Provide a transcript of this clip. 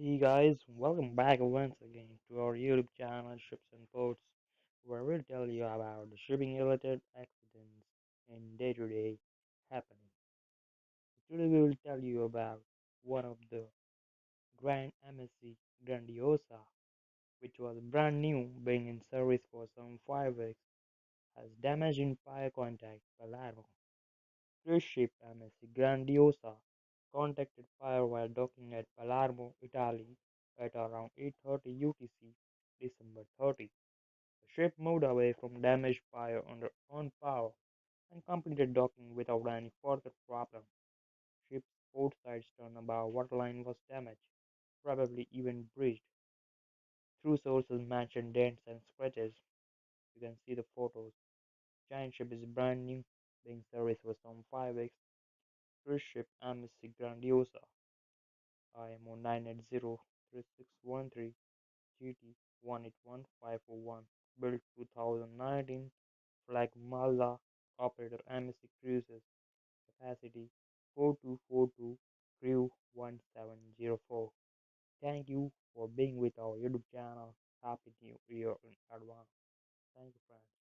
Hey guys, welcome back once again to our YouTube channel Ships and Ports, where we'll tell you about the shipping related accidents and day to day happenings. Today we will tell you about one of the Grand MSC Grandiosa, which was brand new, being in service for some 5 weeks, has damage in fire contact Palermo. Cruise ship MSC Grandiosa contacted fire while docking at Palermo, Italy at around 8:30 UTC, December 30. The ship moved away from damaged pier under on power and completed docking without any further problem. Ship's port side turnabout waterline was damaged, probably even breached. Through sources mentioned dents and scratches. You can see the photos. Giant ship is brand new, being serviced for some 5 weeks. Cruise ship MSC Grandiosa IMO 980-3613 GT 181-541, built 2019, flag Malta, operator MSC Cruises, capacity 4242, crew 1704. Thank you for being with our YouTube channel. Happy New Year in advance. Thank you, friends.